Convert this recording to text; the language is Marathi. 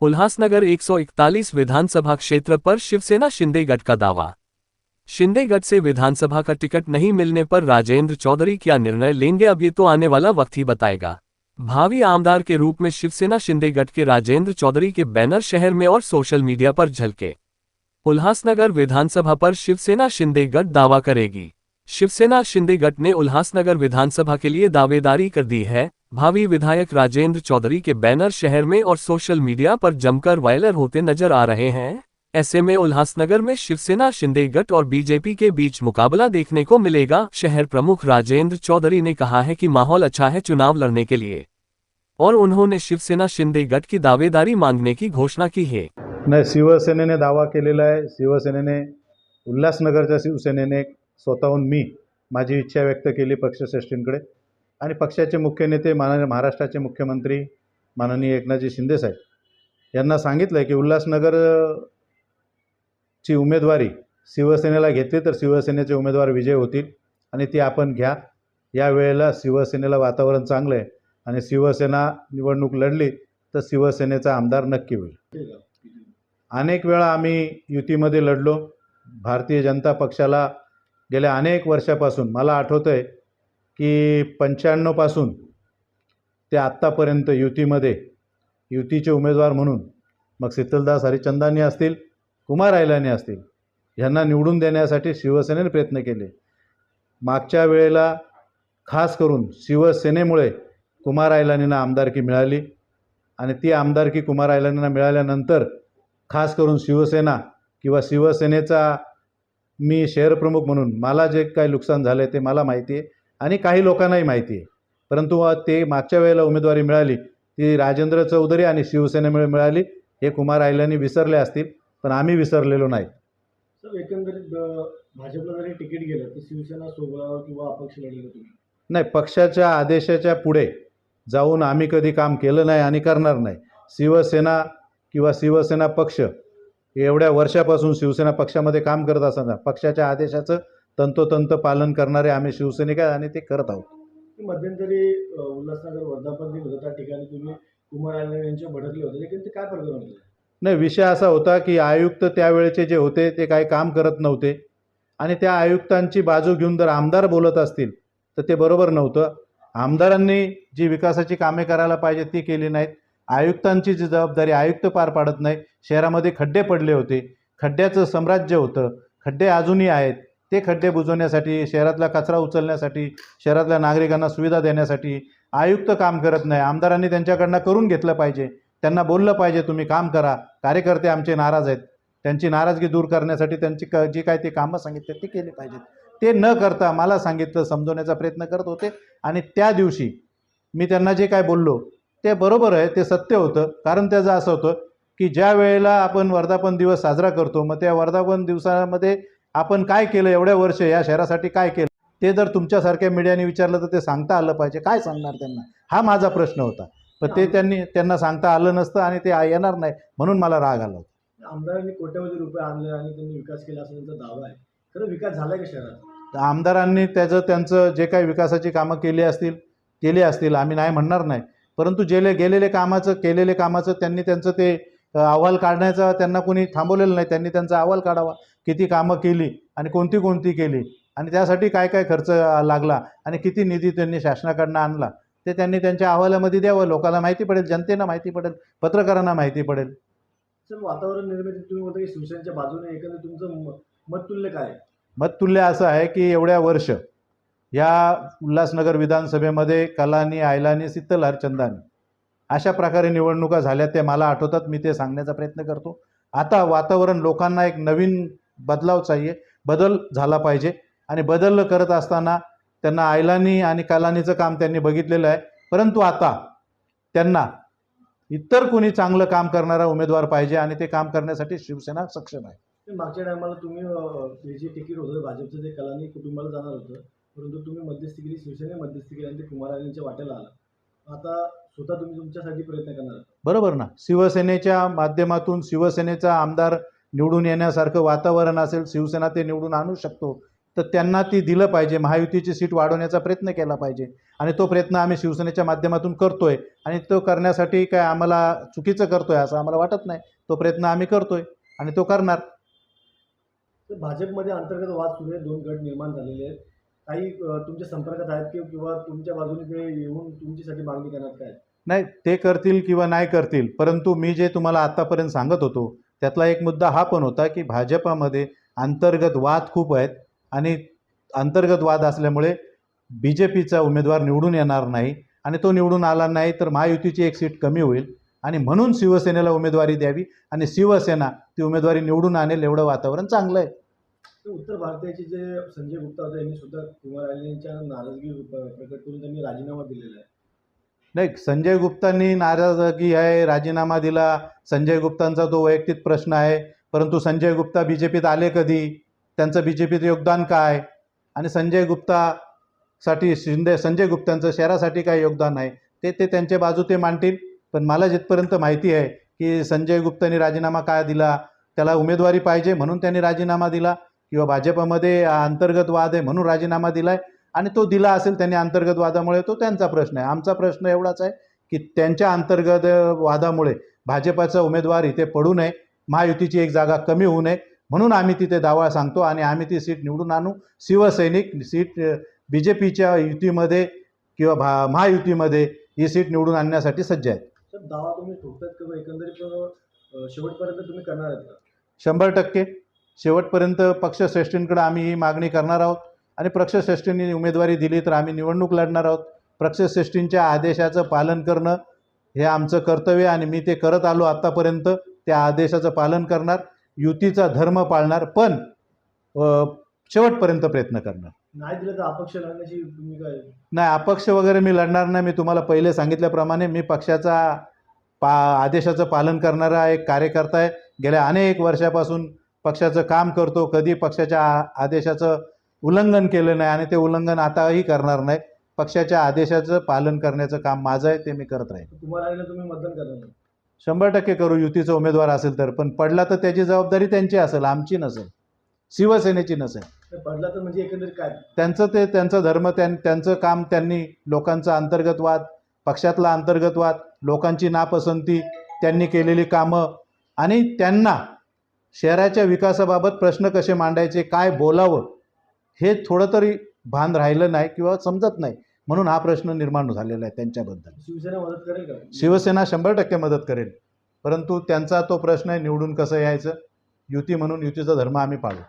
उल्हासनगर 141 विधानसभा क्षेत्र पर शिवसेना शिंदे गठ का दावा। शिंदे गठ से विधानसभा का टिकट नहीं मिलने पर राजेंद्र चौधरी क्या निर्णय लेंगे, अब ये तो आने वाला वक्त ही बताएगा। भावी आमदार के रूप में शिवसेना शिंदे गठ के राजेंद्र चौधरी के बैनर शहर में और सोशल मीडिया पर झलके। उल्हासनगर विधानसभा पर शिवसेना शिंदे गठ दावा करेगी। शिवसेना शिंदे गठ ने उल्हासनगर विधानसभा के लिए दावेदारी कर दी है। भावी विधायक राजेंद्र चौधरी के बैनर शहर में और सोशल मीडिया पर जमकर वायरल होते नजर आ रहे हैं। ऐसे में उल्हासनगर में शिवसेना शिंदे गठ और बीजेपी के बीच मुकाबला देखने को मिलेगा। शहर प्रमुख राजेंद्र चौधरी ने कहा है कि माहौल अच्छा है चुनाव लड़ने के लिए, और उन्होंने शिवसेना शिंदे गठ की दावेदारी मांगने की घोषणा की है। नाही, शिवसेनेने दावा केलेला आहे। शिवसेनेने उल्हासनगरच्या शिवसेनेने स्वतःहून माझी इच्छा व्यक्त केली पक्षश्रेष्ठींकडे, आणि पक्षाचे मुख्य नेते माननीय महाराष्ट्राचे मुख्यमंत्री माननीय एकनाथजी शिंदे साहेब यांना सांगितलं की उल्हासनगरची उमेदवारी शिवसेनेला घेतली तर शिवसेनेचे उमेदवार विजय होतील आणि ती आपण घ्या। या वेळेला शिवसेनेला वातावरण चांगलं आहे आणि शिवसेना निवडणूक लढली तर शिवसेनेचा आमदार नक्की होईल। अनेक वेळा आम्ही युतीमध्ये लढलो। भारतीय जनता पक्षाला गेल्या अनेक वर्षापासून मला आठवतं आहे की 95 पासून ते आत्तापर्यंत युतीचे उमेदवार म्हणून मग शीतलदास हरिचंदानी असतील, कुमार आयलानी असतील, यांना निवडून देण्यासाठी शिवसेनेने प्रयत्न केले। मागच्या वेळेला खास करून शिवसेनेमुळे कुमार आयलानींना आमदारकी मिळाली आणि ती आमदारकी कुमार आयलानींना मिळाल्यानंतर खास करून शिवसेना किंवा शिवसेनेचा मी शहर प्रमुख म्हणून मला जे काही नुकसान झाले ते मला माहिती आहे आणि काही लोकांनाही माहिती आहे। परंतु ते मागच्या वेळेला उमेदवारी मिळाली ती राजेंद्र चौधरी आणि शिवसेनेमुळे मिळाली, हे कुमार आयलानी विसरले असतील, पण आम्ही विसरलेलो नाही। सर, एकंदरीत भाजपला जरी तिकीट गेलं तर शिवसेना सोबत किंवा अपक्ष लढले तुम्ही? नाही, पक्षाच्या आदेशाच्या पुढे जाऊन आम्ही कधी काम केलं नाही आणि करणार नाही। शिवसेना किंवा शिवसेना पक्ष एवढ्या वर्षापासून शिवसेना पक्षामध्ये काम करत असताना पक्षाच्या आदेशाचं तंतोतंत पालन करणारे आम्ही शिवसैनिक आहे आणि ते करत आहोत। मध्यंतरी उल्हासनगर वर्धापन दिन होता, त्या ठिकाणी तुम्ही कुमार आयलानी यांच्या भडकले होते, लेकिन ते काय प्रकरण होतं? नाही, विषय असा होता की आयुक्त त्यावेळेचे जे होते ते काही काम करत नव्हते आणि त्या आयुक्तांची बाजू घेऊन जर आमदार बोलत असतील तर ते बरोबर नव्हतं। आमदारांनी जी विकासाची कामे करायला पाहिजे ती केली नाहीत। आयुक्तांची जी जबाबदारी आयुक्त पार पाडत नाही। शहरामध्ये खड्डे पडले होते, खड्ड्याचं साम्राज्य होतं, खड्डे अजूनही आहेत। ते खड्डे बुजवण्यासाठी, शहरातला कचरा उचलण्यासाठी, शहरातल्या नागरिकांना सुविधा देण्यासाठी आयुक्त काम करत नाही। आमदारांनी त्यांच्याकडनं करून घेतलं पाहिजे, त्यांना बोललं पाहिजे तुम्ही काम करा। कार्यकर्ते आमचे नाराज आहेत, त्यांची नाराजगी दूर करण्यासाठी त्यांची जी काय ते कामं सांगितले ते केली पाहिजेत। ते न करता मला सांगितलं, समजवण्याचा प्रयत्न करत होते आणि त्या दिवशी मी त्यांना जे काय बोललो ते बरोबर आहे, ते सत्य होतं। कारण त्याचं असं होतं की ज्या वेळेला आपण वर्धापन दिवस साजरा करतो, मग त्या वर्धापन दिवसामध्ये आपण काय केलं, एवढ्या वर्ष या शहरासाठी काय केलं, ते जर तुमच्यासारख्या मीडियाने विचारलं तर ते सांगता आलं पाहिजे। काय सांगणार त्यांना, हा माझा प्रश्न होता। पण ते त्यांना सांगता आलं नसतं आणि ते येणार नाही म्हणून मला राग आला होता। आमदारांनी कोट्यवधी रुपये आणले आणि त्यांनी विकास केला असा त्यांचा दावा आहे, खरं विकास झालाय का शहरात? आमदारांनी त्यांचं जे काही विकासाची कामं केली असतील आम्ही नाही म्हणणार नाही, परंतु केलेले कामाचं त्यांनी त्यांचं ते अहवाल काढण्याचा त्यांना कोणी थांबवलेलं नाही। त्यांनी त्यांचा अहवाल काढावा, किती कामं केली आणि कोणती केली आणि त्यासाठी काय काय खर्च लागला आणि किती निधी त्यांनी शासनाकडनं आणला ते त्यांनी त्यांच्या अहवालामध्ये द्यावं। लोकांना माहिती पडेल, जनतेला माहिती पडेल, पत्रकारांना माहिती पडेल। सर, वातावरण निर्मिती तुम्ही म्हणता की शिवसेनेच्या बाजूने, एकंदरीत तुमचं मततुल्य काय? मततुल्य असं आहे की एवढ्या वर्ष या उल्हासनगर विधानसभेमध्ये कलानी, आयलानी, शीतल हरिचंदानी अशा प्रकारे निवडणुका झाल्या, ते मला आठवतात। मी ते सांगण्याचा प्रयत्न करतो। आता वातावरण, लोकांना एक नवीन बदल झाला पाहिजे आणि बदल करत असताना त्यांना आयलानी आणि कलानीचं काम त्यांनी बघितलेलं आहे, परंतु आता त्यांना इतर कोणी चांगलं काम करणारा उमेदवार पाहिजे आणि ते काम करण्यासाठी शिवसेना सक्षम आहे। मागच्या टायमाला तुम्ही जे तिकीट होतं भाजपचं ते कलानी कुटुंबाला जाणार होतं, परंतु तुम्ही मध्यस्थी केली, शिवसेनेने मध्यस्थी केली आणि ते कुमार आयलानींच्या वाट्याला आला। आता स्वतः तुम्ही तुमच्यासाठी प्रयत्न करणार? बरोबर ना, शिवसेनेच्या माध्यमातून शिवसेनेचा आमदार निवडून येण्यासारखं वातावरण असेल, शिवसेना ते निवडून आणू शकतो, तर त्यांना ती दिलं पाहिजे, महायुतीची सीट वाढवण्याचा प्रयत्न केला पाहिजे आणि तो प्रयत्न आम्ही शिवसेनेच्या माध्यमातून करतोय आणि तो करण्यासाठी काय आम्हाला चुकीचं करतोय असं आम्हाला वाटत नाही. तो प्रयत्न आम्ही करतोय आणि तो करणार. तर भाजपमध्ये अंतर्गत वाद सुरू आहे, 2 गट निर्माण झालेले आहेत. काही तुमच्या संपर्कात आहेत किंवा तुमच्या बाजूने ते येऊन तुमच्यासाठी मागणी करणार काय? नाही, ते करतील किंवा नाही करतील, परंतु मी जे तुम्हाला आत्तापर्यंत सांगत होतो त्यातला एक मुद्दा हा पण होता की भाजपामध्ये अंतर्गत वाद खूप आहेत आणि अंतर्गत वाद असल्यामुळे BJPचा उमेदवार निवडून येणार नाही आणि तो निवडून आला नाही तर महायुतीची एक सीट कमी होईल आणि म्हणून शिवसेनेला उमेदवारी द्यावी आणि शिवसेना ती उमेदवारी निवडून आणेल एवढं वातावरण चांगलं आहे. तर उत्तर भारताचे जे संजय गुप्ता होते यांनी सुद्धा कुमार यांच्या नाराजगी प्रकट करून त्यांनी राजीनामा दिलेला आहे. नाही, संजय गुप्तांनी नाराजगी आहे, राजीनामा दिला, संजय गुप्तांचा तो वैयक्तिक प्रश्न आहे, परंतु संजय गुप्ता BJPत आले कधी, त्यांचं BJPत योगदान काय आणि संजय गुप्तासाठी संजय गुप्तांचं शहरासाठी काय योगदान आहे ते त्यांच्या बाजू ते मांडतील. पण मला जिथपर्यंत माहिती आहे की संजय गुप्तांनी राजीनामा काय दिला, त्याला उमेदवारी पाहिजे म्हणून त्यांनी राजीनामा दिला किंवा भाजपमध्ये अंतर्गत वाद आहे म्हणून राजीनामा दिला आहे आणि तो दिला असेल त्यांनी अंतर्गत वादामुळे, तो त्यांचा प्रश्न आहे. आमचा प्रश्न एवढाच आहे की त्यांच्या अंतर्गत वादामुळे भाजपाचा उमेदवार इथे पडू नये, महायुतीची एक जागा कमी होऊ नये म्हणून आम्ही तिथे दावा सांगतो आणि आम्ही ती सीट निवडून आणू. शिवसैनिक सीट BJPच्या युतीमध्ये किंवा महायुतीमध्ये ही सीट निवडून आणण्यासाठी सज्ज आहेत. तर दावा तुम्ही ठोकतात किंवा एकंदरीत शेवटपर्यंत तुम्ही करणार आहेत का? 100% शेवटपर्यंत पक्षश्रेष्ठींकडे आम्ही ही मागणी करणार आहोत आणि पक्षश्रेष्ठींनी उमेदवारी दिली तर आम्ही निवडणूक लढणार आहोत. पक्षश्रेष्ठींच्या आदेशाचं पालन करणं हे आमचं कर्तव्य आणि मी ते करत आलो आत्तापर्यंत. त्या आदेशाचं पालन करणार, युतीचा धर्म पाळणार, पण शेवटपर्यंत प्रयत्न करणार. नाही दिलं तर अपक्ष लढण्याची भूमिका आहे. नाही, अपक्ष वगैरे मी लढणार नाही. मी तुम्हाला पहिले सांगितल्याप्रमाणे मी पक्षाचा आदेशाचं पालन करणारा एक कार्यकर्ता आहे. गेल्या अनेक वर्षापासून पक्षाचं काम करतो, कधी पक्षाच्या आदेशाचं उल्लंघन केलं नाही आणि ते उल्लंघन आताही करणार नाही. पक्षाच्या आदेशाचं पालन करण्याचं काम माझं आहे, ते मी करत राहील. कुमार तुम्ही मतदान करणार? 100% करू. युतीचा उमेदवार असेल तर, पण पडला तर त्याची जबाबदारी त्यांची असेल, आमची नसेल, शिवसेनेची नसेल. पडला तर म्हणजे एकंदरीत काय? त्यांचा धर्म, त्यांचं काम, त्यांनी लोकांचा अंतर्गत वाद, पक्षातला अंतर्गत वाद, लोकांची नापसंती, त्यांनी केलेली कामं आणि त्यांना शहराच्या विकासाबाबत प्रश्न कसे मांडायचे, काय बोलावं हे थोडं तरी भान राहिलं नाही किंवा समजत नाही, म्हणून हा प्रश्न निर्माण झालेला आहे त्यांच्याबद्दल. शिवसेना मदत करेल का? शिवसेना 100% मदत करेल, परंतु त्यांचा तो प्रश्न आहे निवडून कसं यायचं. युती म्हणून युतीचा धर्म आम्ही पाळू.